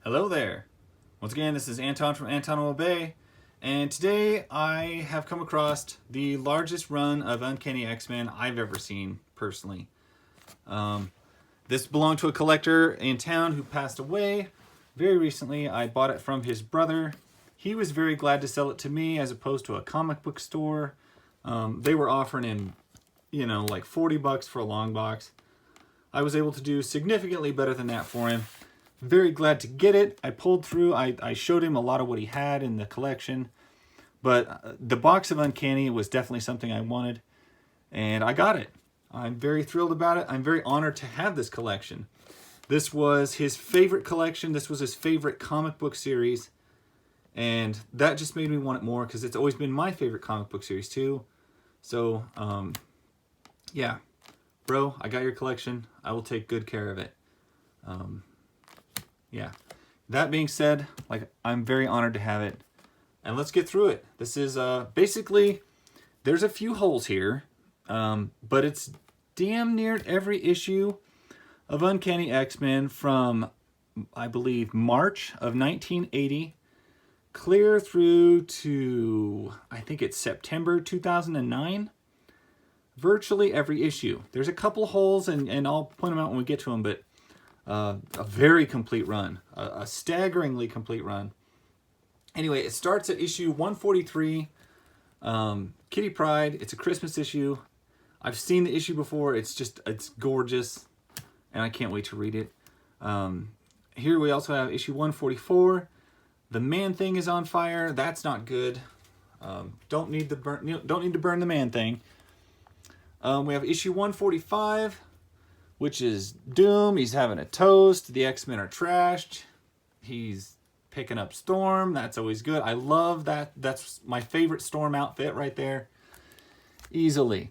Hello there. Once again, this is Anton from Anton Will Bay, and today I have come across the largest run of Uncanny X-Men I've ever seen, personally. This belonged to a collector in town who passed away very recently. I bought it from his brother. He was very glad to sell it to me as opposed to a comic book store. They were offering him, like $40 for a long box. I was able to do significantly better than that for him. Very glad to get it. I pulled through. I showed him a lot of what he had in the collection. But the box of Uncanny was definitely something I wanted. And I got it. I'm very thrilled about it. I'm very honored to have this collection. This was his favorite collection. This was his favorite comic book series. And that just made me want it more because it's always been my favorite comic book series too. So, yeah. Bro, I got your collection. I will take good care of it. Yeah. That being said, I'm very honored to have it. And let's get through it. This is basically, there's a few holes here, but it's damn near every issue of Uncanny X-Men from, I believe, March of 1980, clear through to, I think it's September 2009. Virtually every issue. There's a couple holes, and I'll point them out when we get to them, but a very complete run, a staggeringly complete run. Anyway, it starts at issue 143, Kitty Pryde. It's a Christmas issue. I've seen the issue before. It's gorgeous, and I can't wait to read it. Here we also have issue 144. The Man-Thing is on fire. That's not good. Don't need to burn the Man-Thing. We have issue 145. Which is Doom. He's having a toast. The X-Men are trashed. He's picking up Storm. That's always good. I love that. That's my favorite Storm outfit right there. Easily.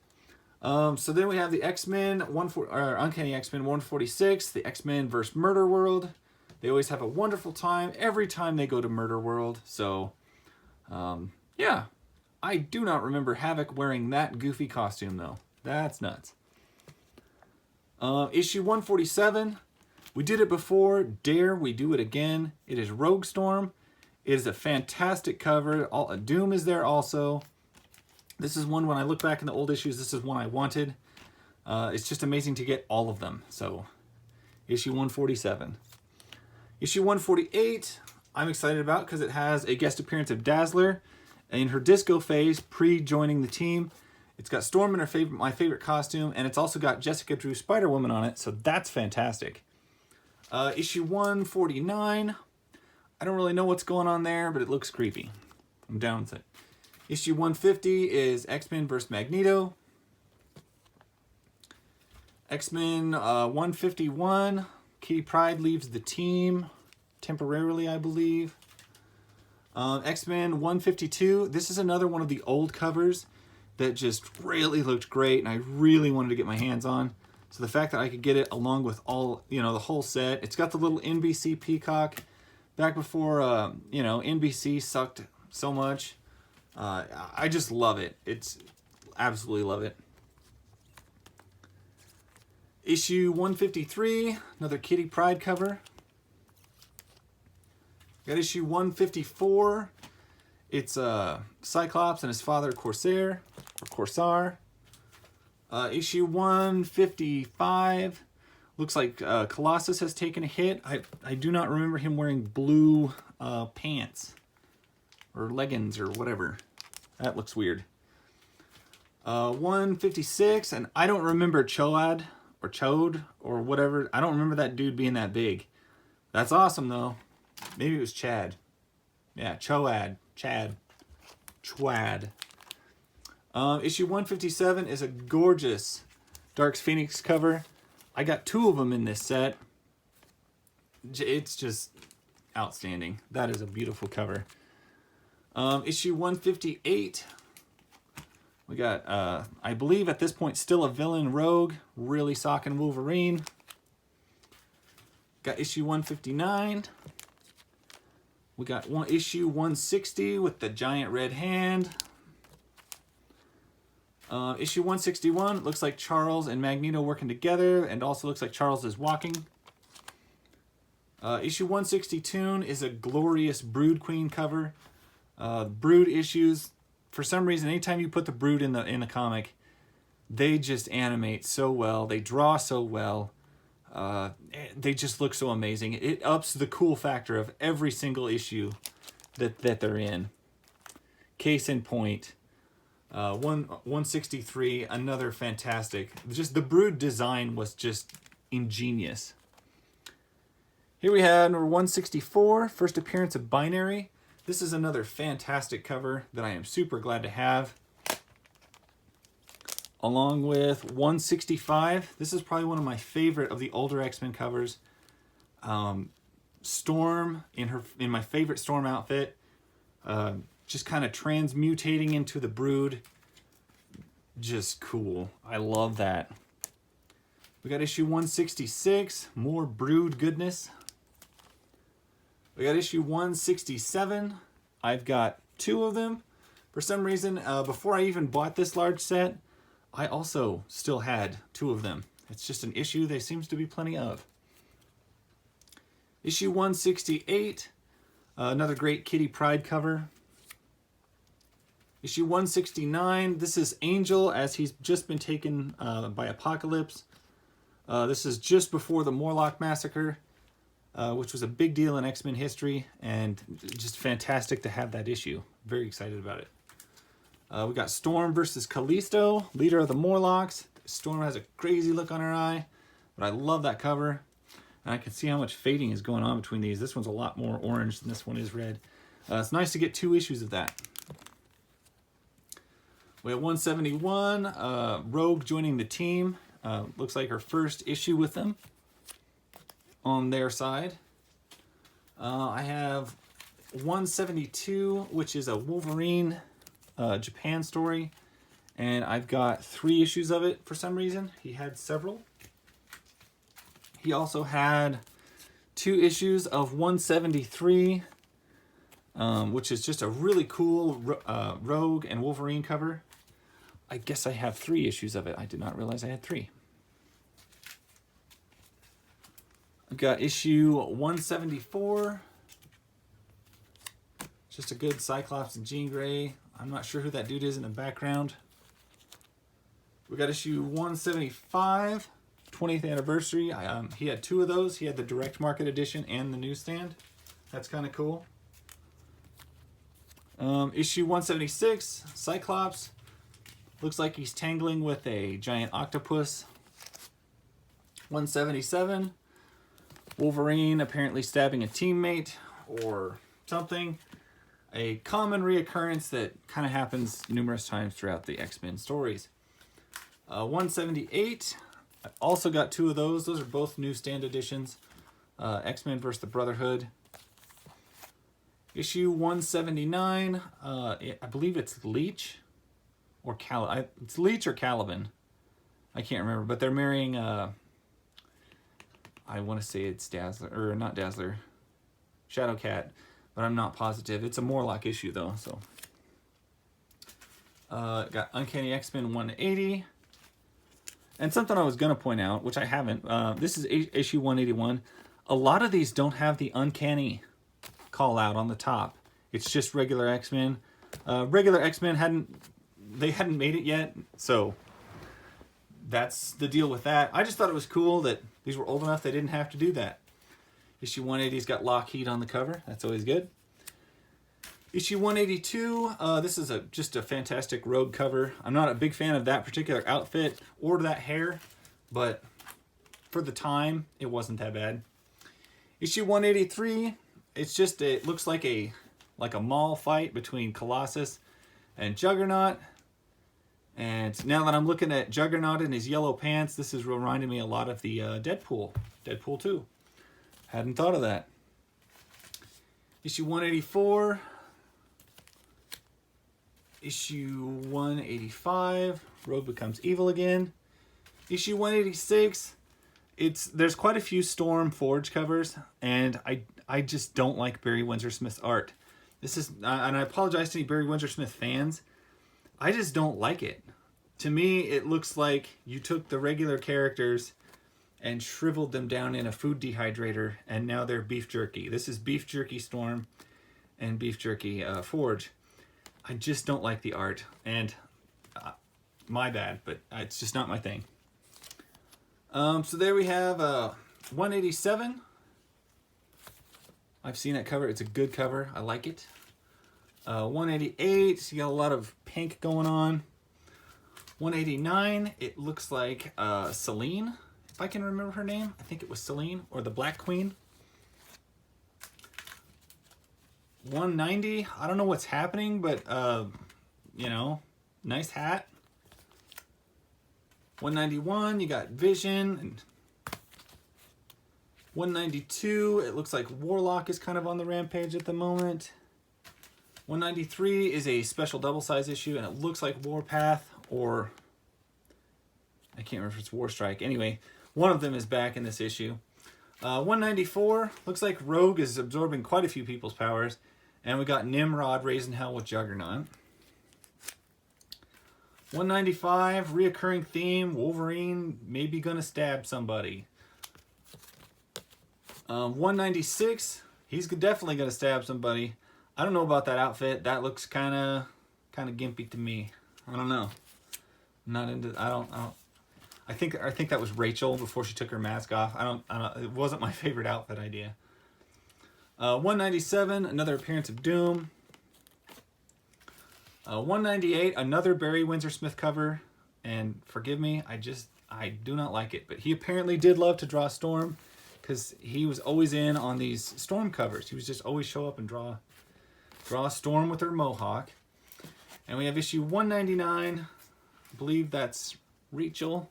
So then we have the X-Men, Uncanny X-Men 146, the X-Men vs. Murder World. They always have a wonderful time every time they go to Murder World. So, yeah. I do not remember Havoc wearing that goofy costume, though. That's nuts. Issue 147. We did it before. Dare we do it again? It is Rogue Storm. It is a fantastic cover. Doom is there also. This is one, when I look back in the old issues, this is one I wanted. It's just amazing to get all of them. So, issue 147. Issue 148, I'm excited about because it has a guest appearance of Dazzler in her disco phase pre-joining the team. It's got Storm in my favorite costume, and it's also got Jessica Drew Spider-Woman on it, so that's fantastic. Issue 149. I don't really know what's going on there, but it looks creepy. I'm down with it. Issue 150 is X-Men vs. Magneto. X-Men 151. Kitty Pryde leaves the team temporarily, I believe. X-Men 152. This is another one of the old covers that just really looked great, and I really wanted to get my hands on. So the fact that I could get it along with all, the whole set. It's got the little NBC peacock. Back before, NBC sucked so much. I just love it. Absolutely love it. Issue 153, another Kitty Pryde cover. Got issue 154. It's Cyclops and his father, Corsair. Issue 155. Looks like Colossus has taken a hit. I do not remember him wearing blue pants. Or leggings or whatever. That looks weird. 156. And I don't remember Chode or whatever. I don't remember that dude being that big. That's awesome though. Maybe it was Chad. Yeah, Chad. Issue 157 is a gorgeous Dark Phoenix cover. I got two of them in this set. It's just outstanding. That is a beautiful cover. Issue 158. We got, I believe at this point, still a villain Rogue. Really socking Wolverine. Got issue 159. We got issue 160 with the giant red hand. Issue 161, looks like Charles and Magneto working together, and also looks like Charles is walking. Issue 162 is a glorious Brood Queen cover. Brood issues, for some reason, anytime you put the Brood in the comic, they just animate so well. They draw so well. They just look so amazing. It ups the cool factor of every single issue that they're in. Case in point, 163, another fantastic. Just the Brood design was just ingenious. Here we have number 164, first appearance of Binary. This is another fantastic cover that I am super glad to have. Along with 165, this is probably one of my favorite of the older X-Men covers. Storm in my favorite Storm outfit, just kind of transmutating into the Brood. Just cool. I love that. We got issue 166, more Brood goodness. We got issue 167. I've got 2 of them. For some reason, before I even bought this large set, I also still had 2 of them. It's just an issue there seems to be plenty of. Issue 168, another great Kitty Pryde cover. Issue 169, this is Angel as he's just been taken by Apocalypse. This is just before the Morlock Massacre. Which was a big deal in X-Men history, and just fantastic to have that issue. Very excited about it. We got Storm versus Callisto, leader of the Morlocks. Storm has a crazy look on her eye, but I love that cover. And I can see how much fading is going on between these. This one's a lot more orange than this one is red. It's nice to get 2 issues of that. We have 171, Rogue joining the team. Looks like her first issue with them on their side. I have 172, which is a Wolverine Japan story, and I've got 3 issues of it for some reason. He had several. He also had 2 issues of 173, which is just a really cool Rogue and Wolverine cover. I guess I have 3 issues of it. I did not realize I had 3. I've got issue 174. Just a good Cyclops and Jean Grey. I'm not sure who that dude is in the background. We got issue 175, 20th anniversary. He had 2 of those. He had the direct market edition and the newsstand. That's kind of cool. Issue 176, Cyclops. Looks like he's tangling with a giant octopus. 177. Wolverine apparently stabbing a teammate or something. A common reoccurrence that kind of happens numerous times throughout the X-Men stories. 178. I also got 2 of those. Those are both newsstand editions. X-Men vs. the Brotherhood. Issue 179. I believe it's Leech or it's Leech or Caliban. I can't remember, but they're marrying... I want to say it's Dazzler, or not Dazzler, Shadowcat, but I'm not positive. It's a Morlock issue though, so. Got Uncanny X-men 180. And something I was going to point out, which I haven't, this is issue 181. A lot of these don't have the Uncanny call out on the top. It's just regular X-Men. Regular X-Men hadn't made it yet, so that's the deal with that. I just thought it was cool that these were old enough they didn't have to do that. Issue 180's got Lockheed on the cover. That's always good. Issue 182, this is just a fantastic Rogue cover. I'm not a big fan of that particular outfit or that hair, but for the time, it wasn't that bad. Issue 183, it looks like a mall fight between Colossus and Juggernaut. And now that I'm looking at Juggernaut in his yellow pants, this is reminding me a lot of the Deadpool 2. Hadn't thought of that. Issue 184. Issue 185. Rogue becomes evil again. Issue 186. There's quite a few Storm Forge covers, and I just don't like Barry Windsor-Smith's art. This is, and I apologize to any Barry Windsor-Smith fans. I just don't like it. To me, it looks like you took the regular characters and shriveled them down in a food dehydrator, and now they're beef jerky. This is Beef Jerky Storm and Beef Jerky Forge. I just don't like the art, and my bad, but it's just not my thing. So there we have 187. I've seen that cover. It's a good cover. I like it. 188. So you got a lot of pink going on. 189. It looks like Celine, if I can remember her name. I think it was Celine, or the Black Queen. 190. I don't know what's happening, but you know, nice hat. 191. You got Vision. And 192. It looks like Warlock is kind of on the rampage at the moment. 193 is a special double size issue, and it looks like Warpath, or I can't remember if it's Warstrike. Anyway, one of them is back in this issue. 194 looks like Rogue is absorbing quite a few people's powers, and we got Nimrod raising hell with Juggernaut. 195 reoccurring theme: Wolverine maybe gonna stab somebody. 196, he's definitely gonna stab somebody. I don't know about that outfit. That looks kind of gimpy to me. I don't know. I'm not into. I don't. I think that was Rachel before she took her mask off. I don't. It wasn't my favorite outfit idea. 197, another appearance of Doom. 198, another Barry Windsor Smith cover. And forgive me, I do not like it. But he apparently did love to draw Storm, because he was always in on these Storm covers. He was just always show up and draw Storm with her mohawk. And we have issue 199. I believe that's Rachel.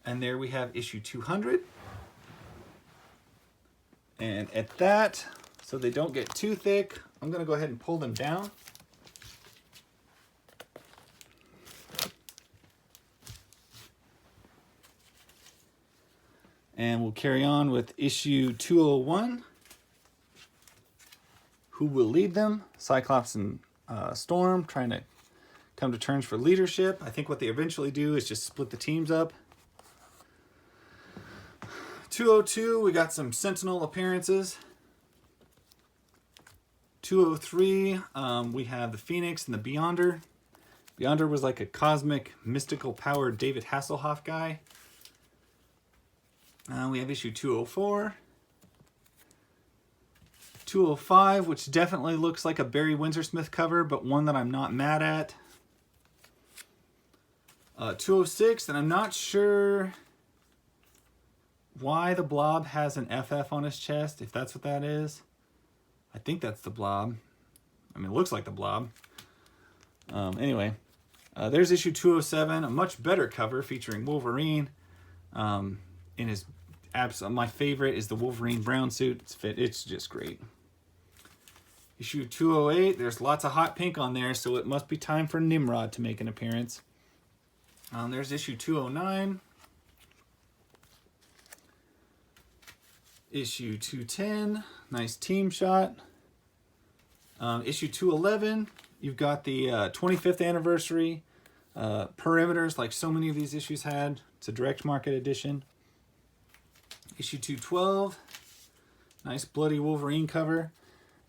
And there we have issue 200. And at that, so they don't get too thick, I'm going to go ahead and pull them down. And we'll carry on with issue 201. Who will lead them? Cyclops and Storm trying to come to terms for leadership. I think what they eventually do is just split the teams up. 202, we got some Sentinel appearances. 203, we have the Phoenix and the Beyonder. Beyonder was like a cosmic, mystical powered David Hasselhoff guy. We have issue 204. 205, which definitely looks like a Barry Windsor Smith cover, but one that I'm not mad at. 206, and I'm not sure why the Blob has an FF on his chest, if that's what that is. I think that's the Blob. I mean, it looks like the Blob. Anyway, there's issue 207, a much better cover featuring Wolverine in his my favorite is the Wolverine brown suit. It's just great. Issue 208, there's lots of hot pink on there, so it must be time for Nimrod to make an appearance. There's issue 209. Issue 210, nice team shot. Issue 211, you've got the 25th anniversary perimeters like so many of these issues had. It's a direct market edition. Issue 212, nice bloody Wolverine cover.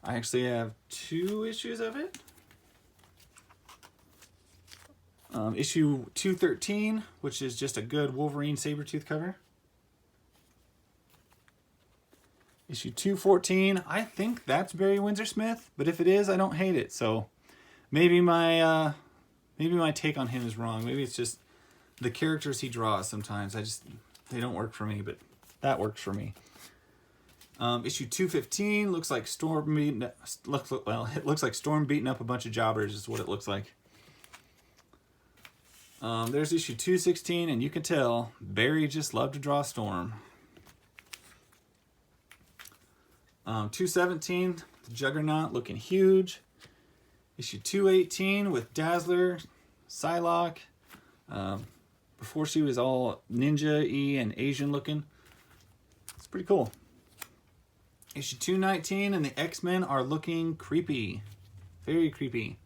I actually have 2 issues of it. Issue 213, which is just a good Wolverine Sabretooth cover. Issue 214, I think that's Barry Windsor Smith, but if it is, I don't hate it. So maybe my take on him is wrong. Maybe it's just the characters he draws sometimes. They don't work for me, but that works for me. Issue 215 looks like Storm beating up a bunch of jobbers is what it looks like. There's issue 216, and you can tell Barry just loved to draw Storm. 217, the Juggernaut looking huge. Issue 218 with Dazzler, Psylocke. Before she was all ninja-y and Asian looking. It's pretty cool. Issue 219 and the X-Men are looking creepy. Very creepy.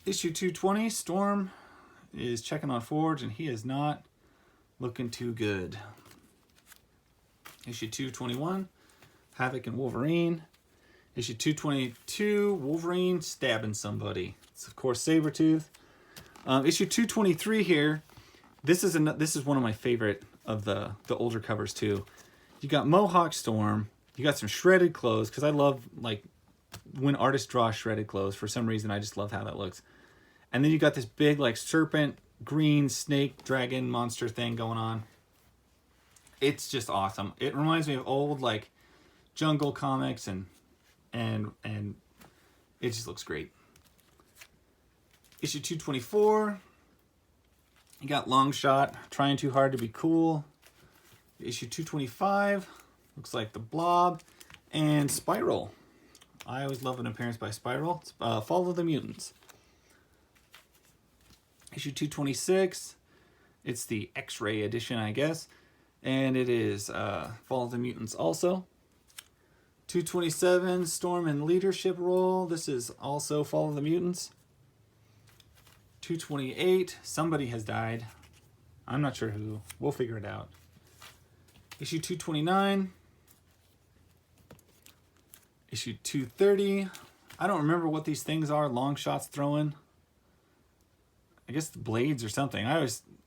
Issue 220, Storm is checking on Forge and he is not. Looking too good. Issue 221, Havoc and Wolverine. Issue 222, Wolverine stabbing somebody. It's of course Sabretooth. Issue 223 here. This is one of my favorite of the older covers too. You got Mohawk Storm. You got some shredded clothes, because I love like when artists draw shredded clothes. For some reason, I just love how that looks. And then you got this big like serpent, green snake, dragon monster thing going on. It's just awesome. It reminds me of old like Jungle comics, and it just looks great. Issue 224. You got Longshot trying too hard to be cool. Issue 225 looks like the Blob and Spiral. I always love an appearance by Spiral. It's, Fall of the Mutants. Issue 226. It's the X-ray edition, I guess, and it is Fall of the Mutants also. 227, Storm and Leadership Role. This is also Fall of the Mutants. 228, Somebody Has Died. I'm not sure who. We'll figure it out. Issue 229. Issue 230. I don't remember what these things are. Longshot's throwing. I guess the blades or something.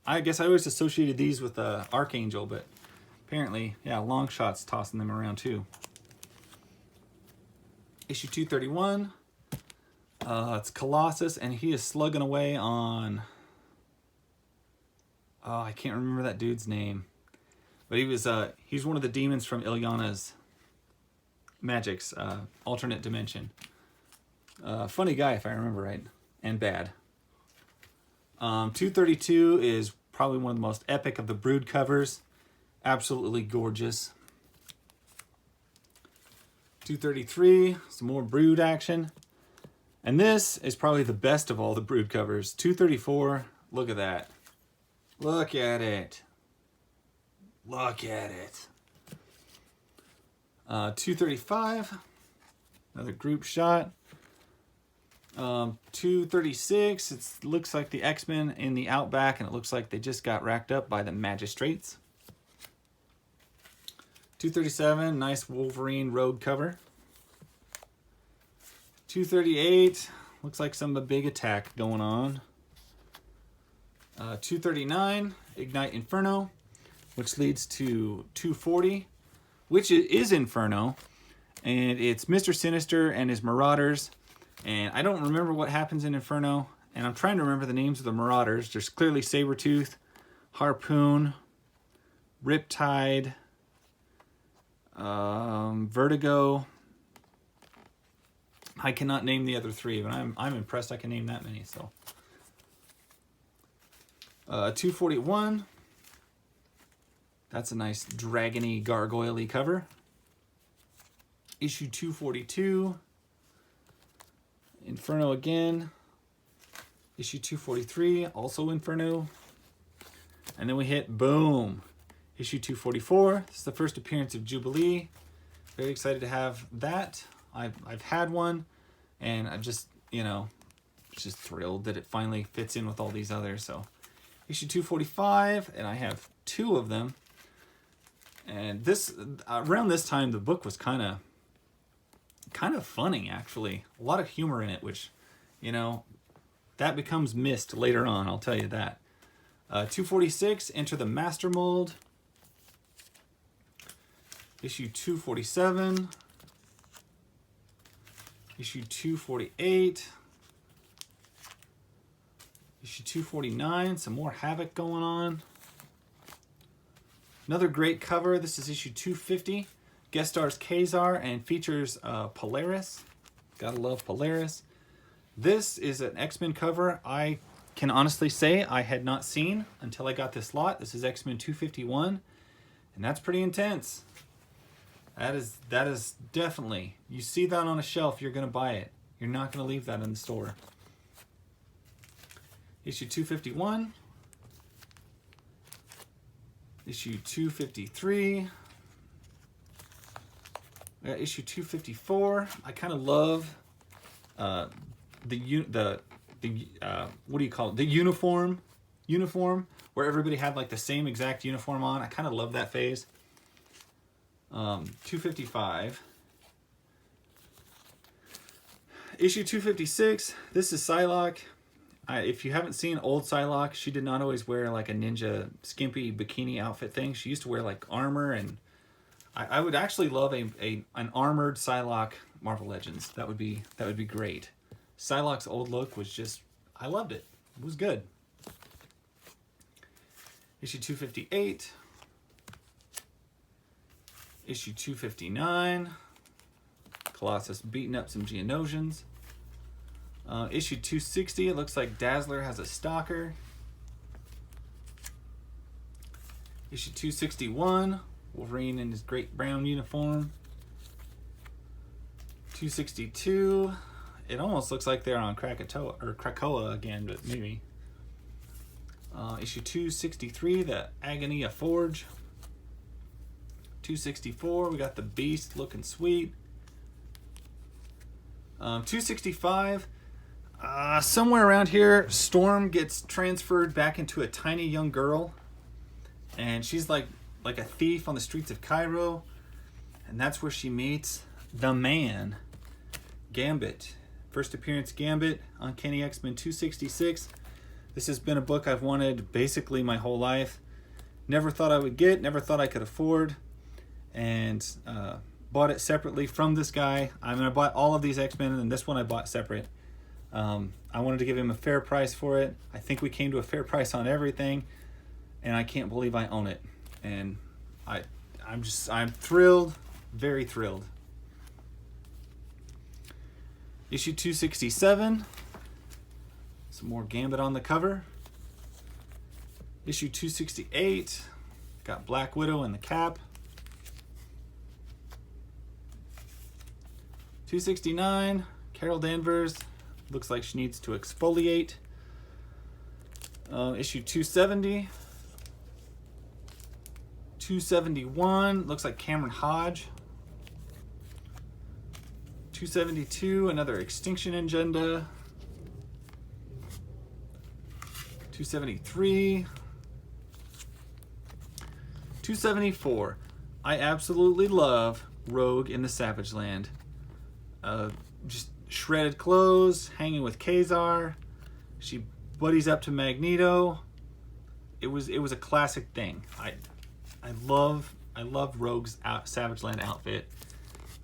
I guess I always associated these with Archangel, but apparently, yeah, Longshot's tossing them around too. Issue 231. It's Colossus, and he is slugging away on... Oh, I can't remember that dude's name. But he's one of the demons from Ilyana's Magic's alternate dimension. Funny guy, if I remember right. And bad. 232 is probably one of the most epic of the Brood covers. Absolutely gorgeous. 233, some more Brood action. And this is probably the best of all the Brood covers. 234, look at that. Look at it. Look at it. 235, another group shot. 236, it looks like the X-Men in the Outback, and it looks like they just got racked up by the Magistrates. 237, nice Wolverine Road cover. 238, looks like some big attack going on. 239, Ignite Inferno, which leads to 240, which is Inferno, and it's Mr. Sinister and his Marauders. And I don't remember what happens in Inferno, and I'm trying to remember the names of the Marauders. There's clearly Sabretooth, Harpoon, Riptide, Vertigo. I cannot name the other three, but I'm impressed I can name that many. So 241. That's a nice dragony, gargoyle-y cover. Issue 242. Inferno again. Issue 243, also Inferno. And then we hit, boom, issue 244. This is the first appearance of Jubilee. Very excited to have that. I've had one, and I'm just, just thrilled that it finally fits in with all these others. So issue 245, and I have two of them. And this, around this time, the book was kind of funny, actually. A lot of humor in it, which, that becomes missed later on, I'll tell you that. 246, Enter the Master Mold. Issue 247. Issue 248. Issue 249, some more Havoc going on. Another great cover, this is issue 250. Guest stars Kazar and features Polaris. Gotta love Polaris. This is an X-Men cover I can honestly say I had not seen until I got this lot. This is X-Men 251, and that's pretty intense. That is definitely, you see that on a shelf, you're gonna buy it. You're not gonna leave that in the store. Issue 251. Issue 253. We got issue 254. I kind of love the what do you call it? The uniform uniform where everybody had like the same exact uniform on. I kind of love that phase. 255. Issue 256. This is Psylocke. If you haven't seen old Psylocke, she did not always wear like a ninja skimpy bikini outfit thing. She used to wear like armor, and I would actually love an armored Psylocke Marvel Legends. That would be great. Psylocke's old look was just, I loved it. It was good. Issue 258. Issue 259. Colossus beating up some Geonosians. Issue 260, it looks like Dazzler has a stalker. Issue 261, Wolverine in his great brown uniform. 262, it almost looks like they're on Krakoa again, but maybe. Issue 263, the Agony of Forge. 264, we got the Beast looking sweet. 265, somewhere around here, Storm gets transferred back into a tiny young girl, and she's like a thief on the streets of Cairo, and that's where she meets the man, Gambit. First appearance, Gambit, Uncanny X-Men 266. This has been a book I've wanted basically my whole life. Never thought I would get, never thought I could afford, and bought it separately from this guy. I mean, I bought all of these X-Men, and this one I bought separate. I wanted to give him a fair price for it. I think we came to a fair price on everything, and I can't believe I own it. And I'm thrilled, very thrilled. Issue 267, some more Gambit on the cover. Issue 268, got Black Widow in the cap. 269, Carol Danvers looks like she needs to exfoliate. Issue 270. 271, looks like Cameron Hodge. 272, another Extinction Agenda. 273. 274. I absolutely love Rogue in the Savage Land. Just shredded clothes, hanging with Kazar. She buddies up to Magneto. It was a classic thing. I love Rogue's Savage Land outfit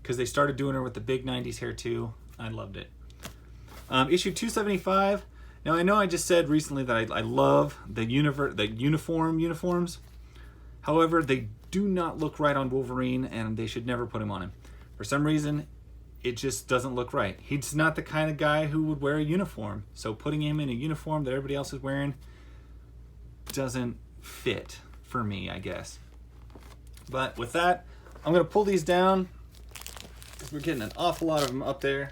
because they started doing her with the big 90s hair too. I loved it. Issue 275. Now I know I just said recently that I love the uniforms. However, they do not look right on Wolverine, and they should never put him on him. For some reason, it just doesn't look right. He's not the kind of guy who would wear a uniform. So putting him in a uniform that everybody else is wearing doesn't fit for me, I guess. But with that, I'm going to pull these down because we're getting an awful lot of them up there.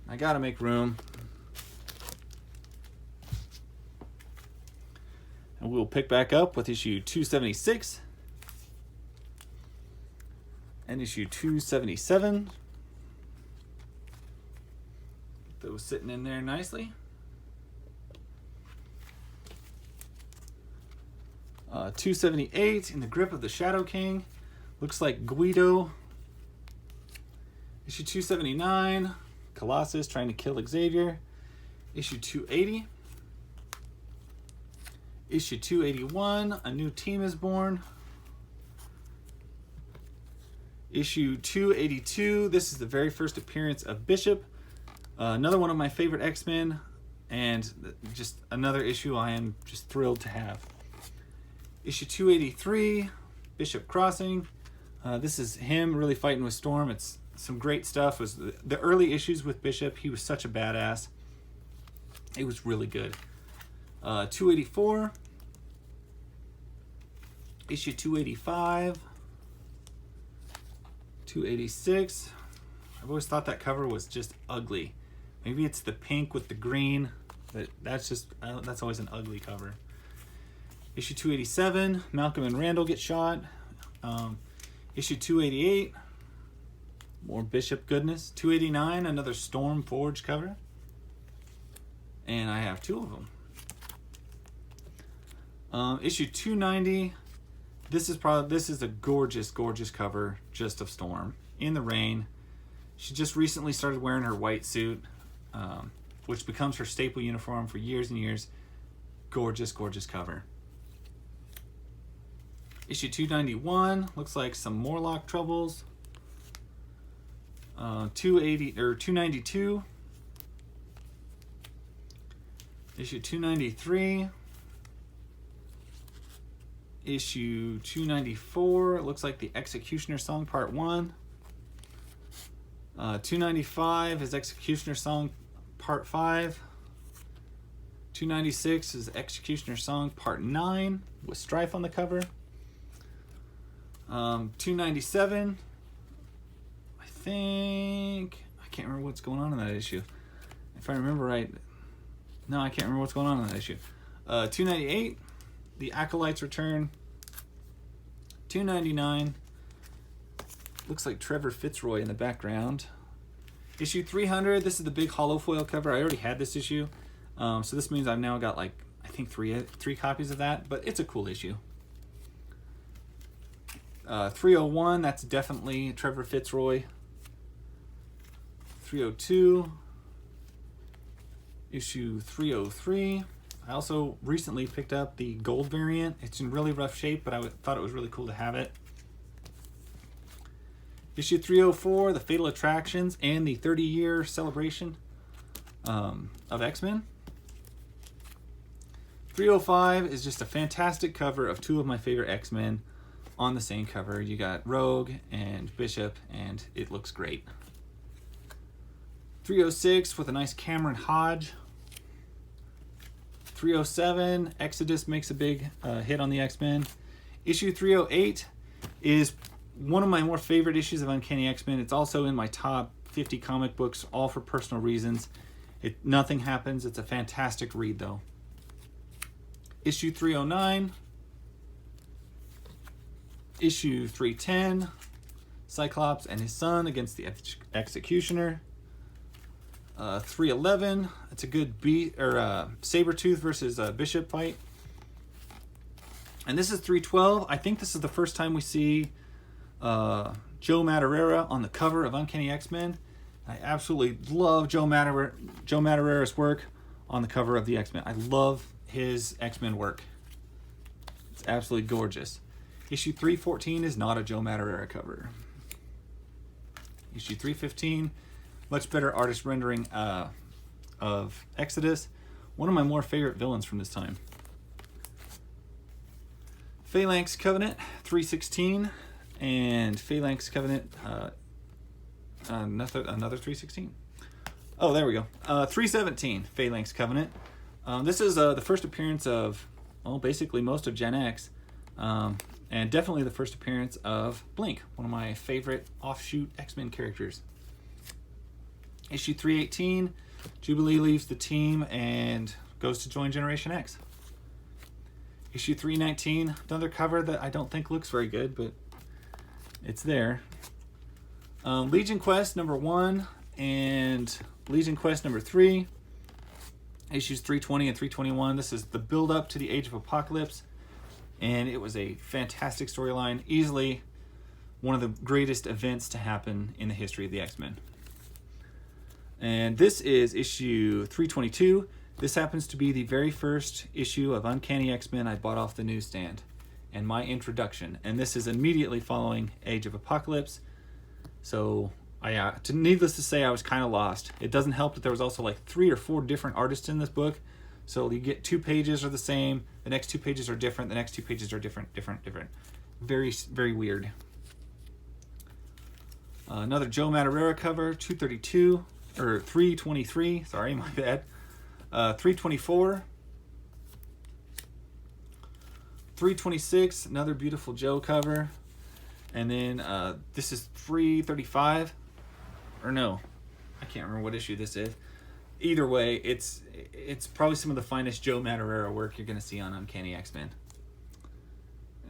I got to make room. And we'll pick back up with issue 276 and issue 277. Those sitting in there nicely. 278, In the Grip of the Shadow King. Looks like Guido. Issue 279, Colossus trying to kill Xavier. Issue 280. Issue 281, A New Team is Born. Issue 282, this is the very first appearance of Bishop. Another one of my favorite X-Men, and just another issue I am just thrilled to have. Issue 283, Bishop Crossing. This is him really fighting with Storm. It's some great stuff. It was the early issues with Bishop. He was such a badass. It was really good. 284. Issue 285. 286. I've always thought that cover was just ugly. Maybe it's the pink with the green, but that's always an ugly cover. Issue 287, Malcolm and Randall get shot. Issue 288, more Bishop goodness. 289, another Storm Forge cover. And I have two of them. Issue 290. This is a gorgeous, gorgeous cover just of Storm in the rain. She just recently started wearing her white suit, which becomes her staple uniform for years and years. Gorgeous, gorgeous cover. Issue 291 looks like some Morlock troubles. 292. Issue 293. Issue 294. It looks like the Executioner Song Part 1. 295 is Executioner Song Part 5. 296 is Executioner Song Part 9 with Strife on the cover. 297, I can't remember what's going on in that issue. If I remember right, no, I can't remember what's going on in that issue. 298, the Acolytes return. 299, looks like Trevor Fitzroy in the background. Issue 300, this is the big hollow foil cover. I already had this issue, so this means I've now got like, I think three copies of that, but it's a cool issue. 301, that's definitely Trevor Fitzroy. 302, issue 303. I also recently picked up the gold variant. It's in really rough shape, but I thought it was really cool to have it. Issue 304, the Fatal Attractions and the 30-year celebration of X-Men. 305 is just a fantastic cover of two of my favorite X-Men on the same cover. You got Rogue and Bishop, and it looks great. 306 with a nice Cameron Hodge. 307, Exodus makes a big hit on the X-Men. Issue 308 is one of my more favorite issues of Uncanny X-Men. It's also in my top 50 comic books, all for personal reasons. Nothing happens. It's a fantastic read, though. Issue 309. Issue 310. Cyclops and his son against the Executioner. 311. It's a good Sabretooth versus Bishop fight. And this is 312. I think this is the first time we see Joe Madureira on the cover of Uncanny X-Men. I absolutely love Joe Madureira's work on the cover of the X-Men. I love his X-Men work. It's absolutely gorgeous. Issue 314 is not a Joe Madureira cover. Issue 315, much better artist rendering of Exodus. One of my more favorite villains from this time. Phalanx Covenant 316 and Phalanx Covenant another 316. Oh, there we go. 317 Phalanx Covenant. This is the first appearance of, well, basically most of Gen X, and definitely the first appearance of Blink, one of my favorite offshoot X-Men characters. Issue 318, Jubilee leaves the team and goes to join Generation X. Issue 319, another cover that I don't think looks very good, but it's there. Legion Quest number 1 and Legion Quest number 3. Issues 320 and 321. This is the build-up to the Age of Apocalypse, and it was a fantastic storyline. Easily one of the greatest events to happen in the history of the X-Men. And this is issue 322. This happens to be the very first issue of Uncanny X-Men I bought off the newsstand, and my introduction. And this is immediately following Age of Apocalypse. So, needless to say, I was kind of lost. It doesn't help that there was also like 3 or 4 different artists in this book. So you get 2 pages are the same, the next 2 pages are different, the next 2 pages are different. Very, very weird. Another Joe Madureira cover, 232, or 323, sorry, my bad. 324. 326, another beautiful Joe cover. And then this is 335. Or no, I can't remember what issue this is. Either way, it's probably some of the finest Joe Madureira work you're going to see on Uncanny X-Men.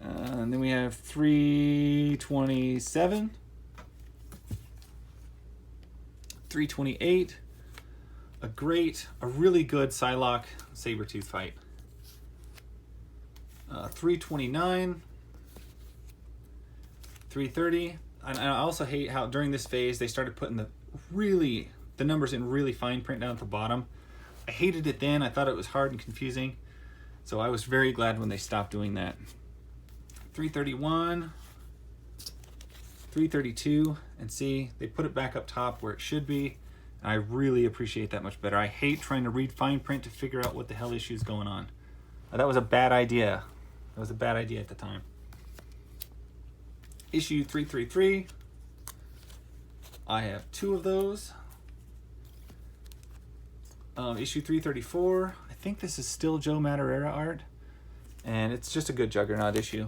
And then we have 327. 328. A really good Psylocke Sabretooth fight. 329, 330. And I also hate how during this phase they started putting the numbers in really fine print down at the bottom. I hated it then. I thought it was hard and confusing. So I was very glad when they stopped doing that. 331, 332, and see, they put it back up top where it should be. I really appreciate that much better. I hate trying to read fine print to figure out what the hell issue is going on. That was a bad idea. That was a bad idea at the time. Issue 333. I have 2 of those. Issue 334. I think this is still Joe Madureira art. And it's just a good Juggernaut issue.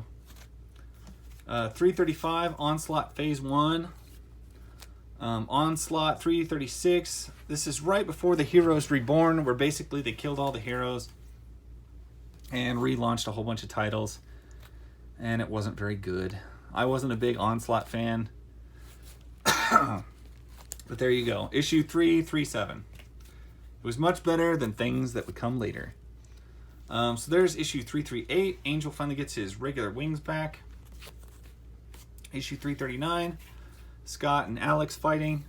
335, Onslaught Phase 1. Onslaught 336. This is right before the Heroes Reborn, where basically they killed all the heroes and relaunched a whole bunch of titles. And it wasn't very good. I wasn't a big Onslaught fan. But there you go. Issue 337. It was much better than things that would come later. So there's issue 338. Angel finally gets his regular wings back. Issue 339. Scott and Alex fighting.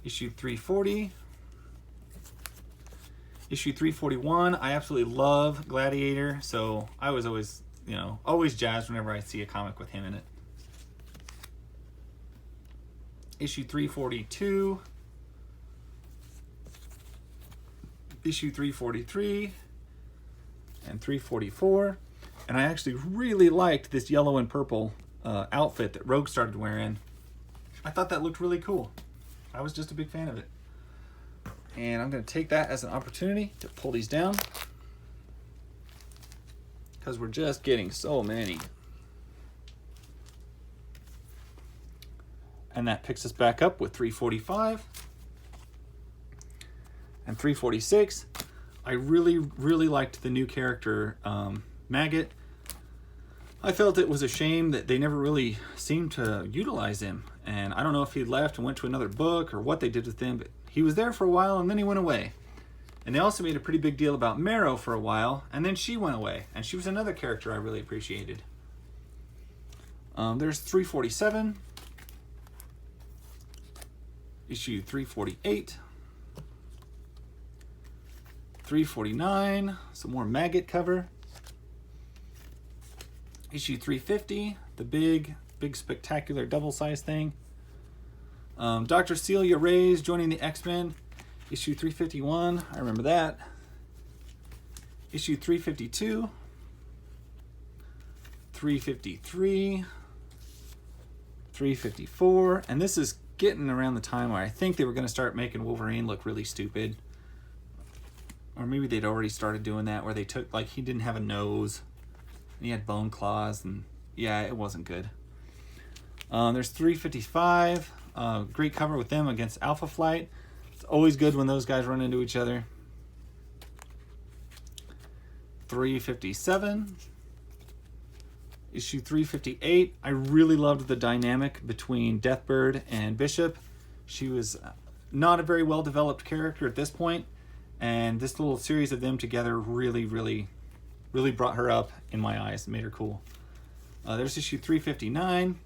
Issue 340. Issue 341. I absolutely love Gladiator, so I was always, always jazzed whenever I see a comic with him in it. Issue 342. Issue 343 and 344. And I actually really liked this yellow and purple outfit that Rogue started wearing. I thought that looked really cool. I was just a big fan of it. And I'm going to take that as an opportunity to pull these down, because we're just getting so many. And that picks us back up with 345 and 346. I really, really liked the new character, Maggot. I felt it was a shame that they never really seemed to utilize him. And I don't know if he left and went to another book or what they did with him, but he was there for a while and then he went away. And they also made a pretty big deal about Marrow for a while, and then she went away. And she was another character I really appreciated. There's 347. Issue 348. 349. Some more Maggot cover. Issue 350. The big spectacular double-sized thing. Dr. Celia Reyes joining the X-Men. Issue 351. I remember that. Issue 352. 353. 354. And this is getting around the time where I think they were going to start making Wolverine look really stupid. Or maybe they'd already started doing that, where they took, like, he didn't have a nose and he had bone claws, and yeah, it wasn't good. There's 355. Great cover with them against Alpha Flight. It's always good when those guys run into each other. 357. Issue 358. I really loved the dynamic between Deathbird and Bishop. She was not a very well developed character at this point, and this little series of them together really, really, really brought her up in my eyes and made her cool. There's issue 359.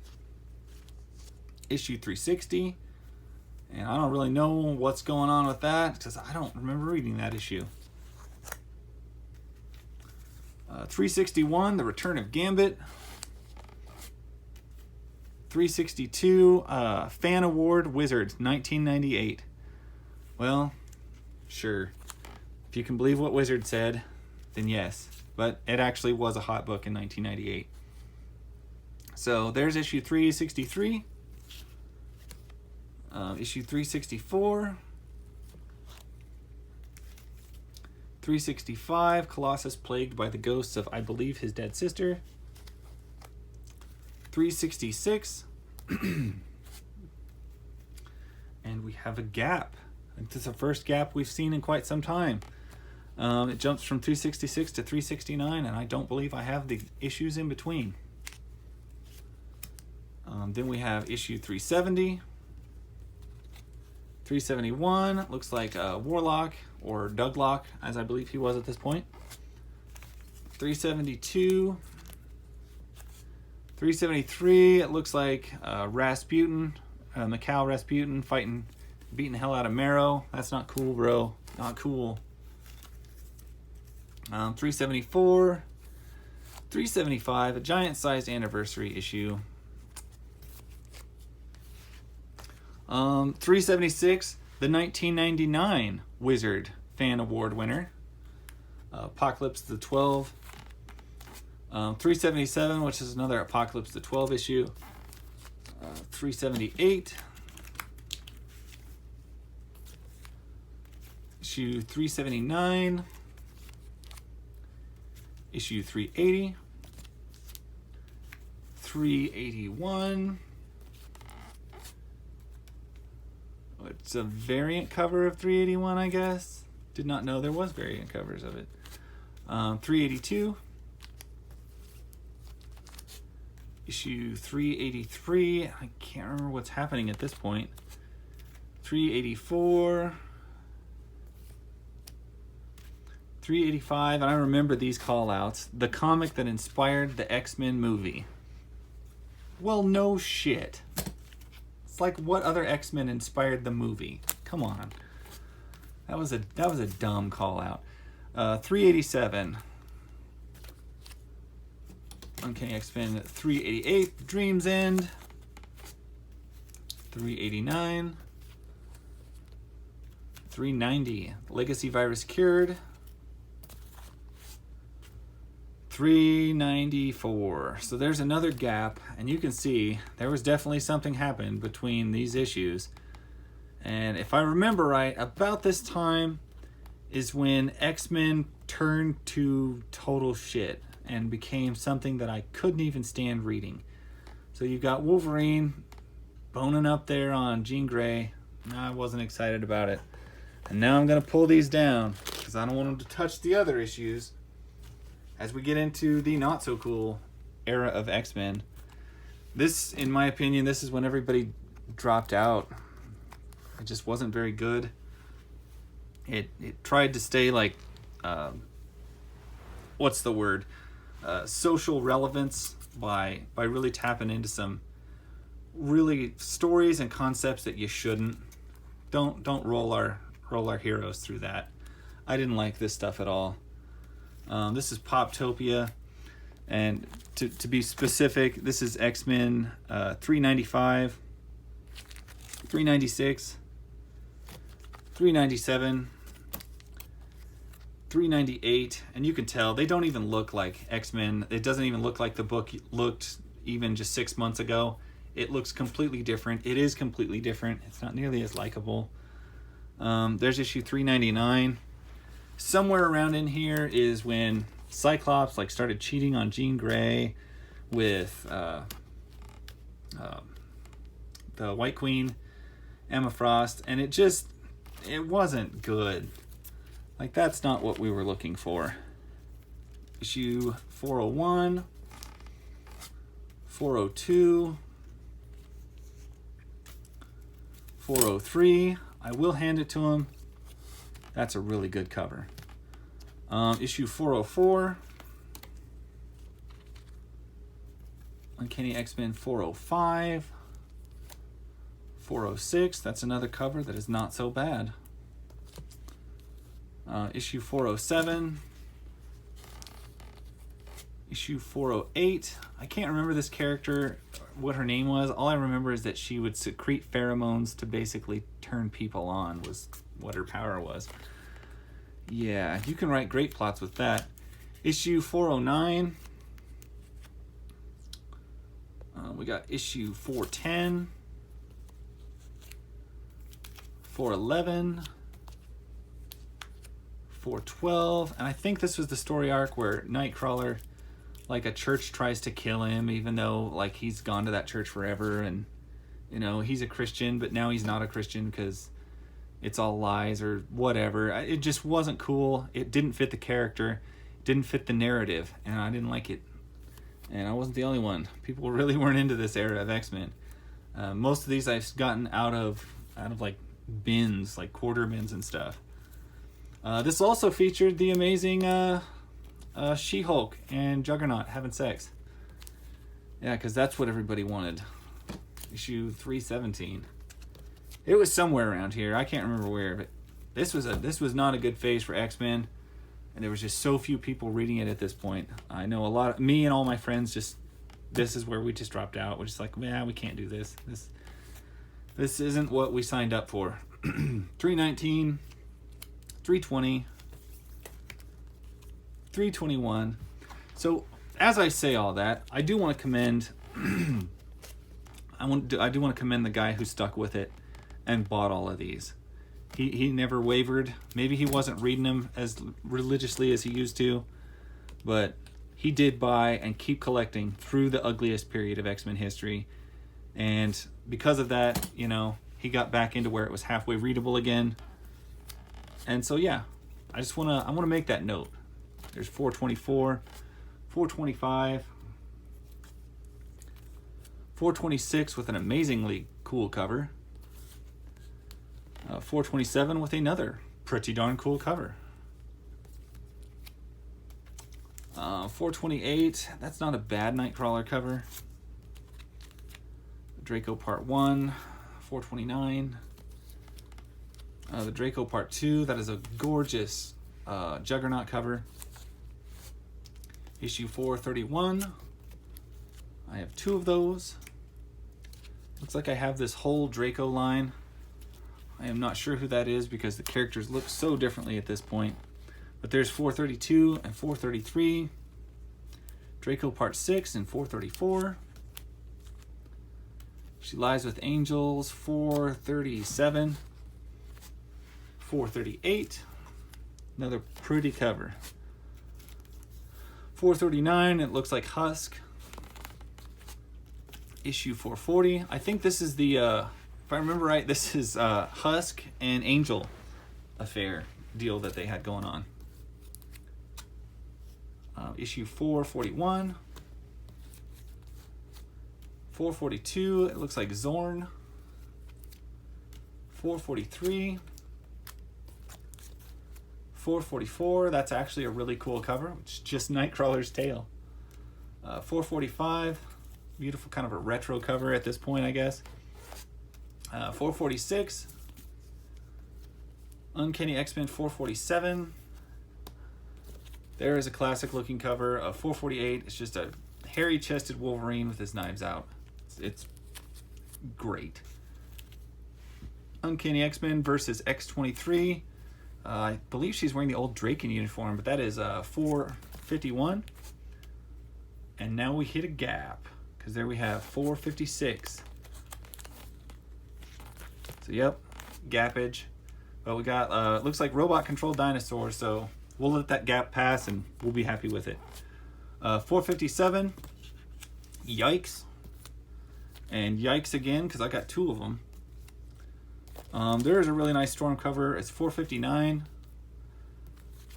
Issue 360. And I don't really know what's going on with that, because I don't remember reading that issue. 361, The Return of Gambit. 362, Fan Award Wizards, 1998. Well, sure. If you can believe what Wizard said, then yes. But it actually was a hot book in 1998. So there's issue 363. Issue 364. 365, Colossus plagued by the ghosts of, I believe, his dead sister. 366. And we have a gap. I think this is the first gap we've seen in quite some time. It jumps from 366 to 369, and I don't believe I have the issues in between. Then we have issue 370. 371, looks like Warlock, or Douglock, as I believe he was at this point. 372. 373, it looks like Rasputin, Mikhail Rasputin beating the hell out of Marrow. That's not cool, bro. Not cool. 374. 375, a giant-sized anniversary issue. 376, the 1999 Wizard Fan Award winner, Apocalypse the 12. 377, which is another Apocalypse the 12 issue. 378. Issue 379. Issue 380. 381. It's a variant cover of 381, I guess. Did not know there was variant covers of it. 382. Issue 383. I can't remember what's happening at this point. 384. 385. And I remember these call-outs. The comic that inspired the X-Men movie. Well, no shit. It's like, what other X-Men inspired the movie? Come on. That was a dumb call-out. 387. Uncanny X-Men 388, Dream's End. 389. 390, Legacy Virus Cured. 394. So there's another gap, and you can see there was definitely something happened between these issues. And if I remember right, about this time is when X-Men turned to total shit and became something that I couldn't even stand reading. So you've got Wolverine boning up there on Jean Grey. I wasn't excited about it. And now I'm going to pull these down because I don't want them to touch the other issues as we get into the not-so-cool era of X-Men. This, in my opinion, this is when everybody dropped out. It just wasn't very good. It tried to stay like... what's the word? Social relevance by really tapping into some really stories and concepts that you shouldn't. Don't roll our heroes through that. I didn't like this stuff at all. This is Poptopia, and to be specific, this is X-Men 395, 396, 397, 398, and you can tell they don't even look like X-Men. It doesn't even look like the book looked even just 6 months ago. It looks completely different. It is completely different. It's not nearly as likable. There's issue 399. Somewhere around in here is when Cyclops started cheating on Jean Grey with the White Queen, Emma Frost, and it wasn't good. That's not what we were looking for. Issue 401, 402, 403. I will hand it to him. That's a really good cover. Issue 404. Uncanny X-Men 405. 406. That's another cover that is not so bad. Issue 407. Issue 408. I can't remember this character, what her name was. All I remember is that she would secrete pheromones to basically turn people on, was what her power was. Yeah, you can write great plots with that. Issue 409. We got issue 410. 411. 412. And I think this was the story arc where Nightcrawler, a church tries to kill him, even though, he's gone to that church forever, and, he's a Christian, but now he's not a Christian because it's all lies or whatever. It just wasn't cool. It didn't fit the character. It didn't fit the narrative, and I didn't like it. And I wasn't the only one. People really weren't into this era of X-Men. Most of these I've gotten out of bins, quarter bins and stuff. This also featured the amazing She-Hulk and Juggernaut having sex. Yeah, because that's what everybody wanted. Issue 317. It was somewhere around here. I can't remember where, but this was not a good phase for X-Men, and there was just so few people reading it at this point. I know a lot of me and all my friends just, this is where we just dropped out. We're just like, yeah, we can't do this. This isn't what we signed up for. 319, 320, 321. So as I say all that, I do want to commend I do want to commend the guy who stuck with it and bought all of these. He never wavered. Maybe he wasn't reading them as religiously as he used to, but he did buy and keep collecting through the ugliest period of X-Men history. And because of that, you know, he got back into where it was halfway readable again. And so yeah, I want to make that note. There's 424, 425, 426 with an amazingly cool cover. 427 with another pretty darn cool cover. 428, that's not a bad Nightcrawler cover. Draco Part 1, 429. The Draco Part 2, that is a gorgeous Juggernaut cover. Issue 431. I have 2 of those. Looks like I have this whole Draco line. I am not sure who that is because the characters look so differently at this point. But there's 432 and 433. Draco Part 6 and 434. She Lies with Angels, 437. 438. Another pretty cover. 439, it looks like Husk. Issue 440. I think this is the, if I remember right, this is Husk and Angel affair deal that they had going on. Issue 441. 442, it looks like Zorn. 443. 444, that's actually a really cool cover. It's just Nightcrawler's tail. 445, beautiful kind of a retro cover at this point, I guess. 446, Uncanny X-Men 447. There is a classic looking cover of 448. It's just a hairy-chested Wolverine with his knives out. It's great. Uncanny X-Men versus X-23. I believe she's wearing the old Draken uniform, but that is 451. And now we hit a gap, because there we have 456. So yep, gappage. But we got, looks like robot-controlled dinosaurs, so we'll let that gap pass and we'll be happy with it. 457, yikes. And yikes again, because I got 2 of them. There is a really nice Storm cover. It's 459.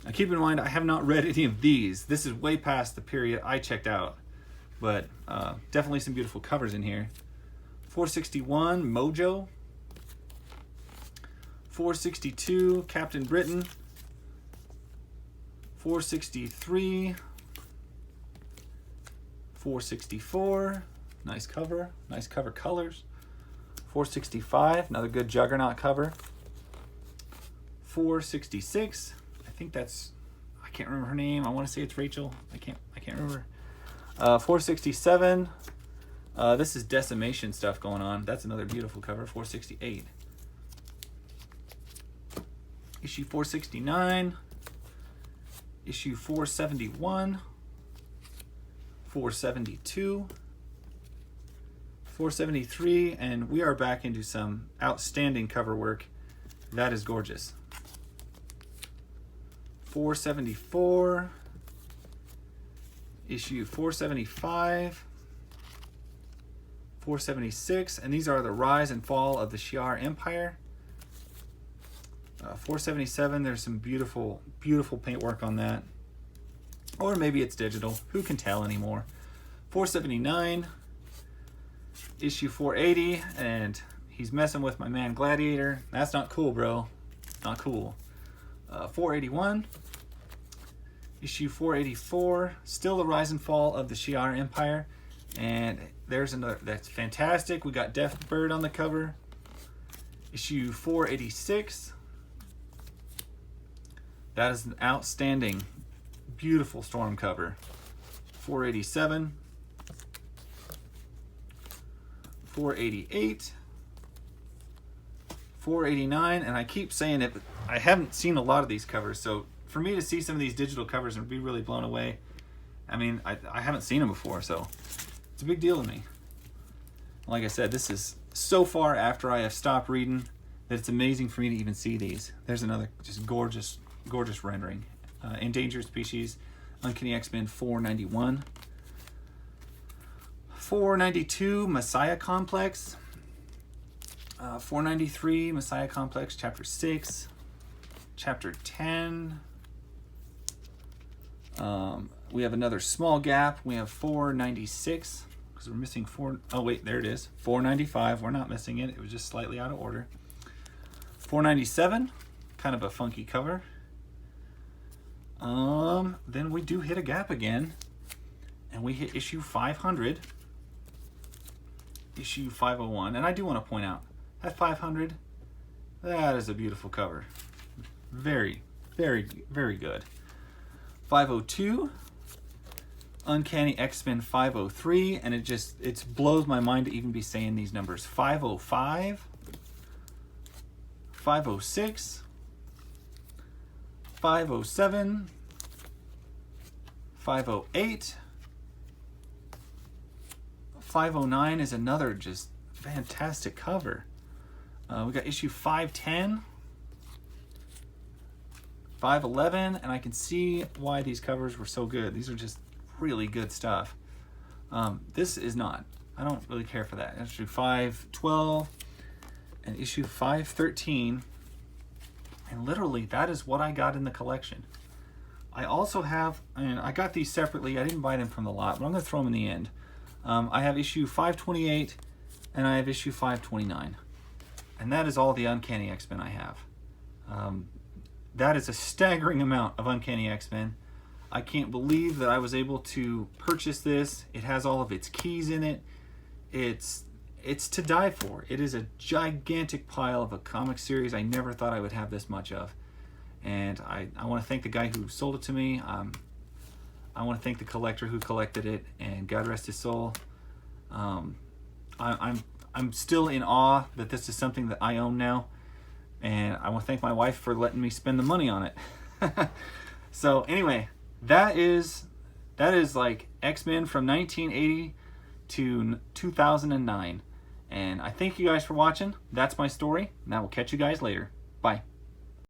Now keep in mind, I have not read any of these. This is way past the period I checked out. But definitely some beautiful covers in here. 461, Mojo. 462, Captain Britain. 463. 464, nice cover colors. 465, another good Juggernaut cover. 466, I think that's, I can't remember her name. I want to say it's Rachel. I can't remember. 467, this is Decimation stuff going on. That's another beautiful cover. 468. Issue 469. Issue 471. 472. 473, and we are back into some outstanding cover work. That is gorgeous. 474, issue 475, 476, and these are the rise and fall of the Shi'ar Empire. 477, there's some beautiful, beautiful paintwork on that. Or maybe it's digital. Who can tell anymore? 479, issue 480, and he's messing with my man Gladiator. That's not cool, bro. Not cool. 481, Issue 484, still the rise and fall of the Shi'ar Empire. And there's another, that's fantastic. We got Death Bird on the cover. Issue 486. That is an outstanding, beautiful Storm cover. 487. 488. 489, and I keep saying it, but I haven't seen a lot of these covers, so for me to see some of these digital covers and be really blown away, I mean, I haven't seen them before, so it's a big deal to me. Like I said, this is so far after I have stopped reading that it's amazing for me to even see these. There's another just gorgeous, gorgeous rendering. Endangered Species, Uncanny X-Men 491. 492, Messiah Complex. 493, Messiah Complex, Chapter 6. Chapter 10. We have another small gap. We have 496, because we're missing 4. Oh, wait, there it is. 495. We're not missing it. It was just slightly out of order. 497, kind of a funky cover. Then we do hit a gap again, and we hit issue 500. Issue 501, and I do want to point out that 500, that is a beautiful cover. Very, very, very good. 502, Uncanny X-Men 503, and it blows my mind to even be saying these numbers. 505, 506, 507, 508, 509 is another just fantastic cover. We got issue 510, 511, and I can see why these covers were so good. These are just really good stuff. This is not. I don't really care for that. Issue 512 and issue 513, and literally that is what I got in the collection. I also have, and I got these separately. I didn't buy them from the lot, but I'm going to throw them in the end. I have issue 528 and I have issue 529. And that is all the Uncanny X-Men I have. That is a staggering amount of Uncanny X-Men. I can't believe that I was able to purchase this. It has all of its keys in it. It's to die for. It is a gigantic pile of a comic series I never thought I would have this much of. And I want to thank the guy who sold it to me. I want to thank the collector who collected it, and God rest his soul. I'm still in awe that this is something that I own now, and I want to thank my wife for letting me spend the money on it. So anyway, that is like X-Men from 1980 to 2009, and I thank you guys for watching. That's my story, and I will catch you guys later. Bye.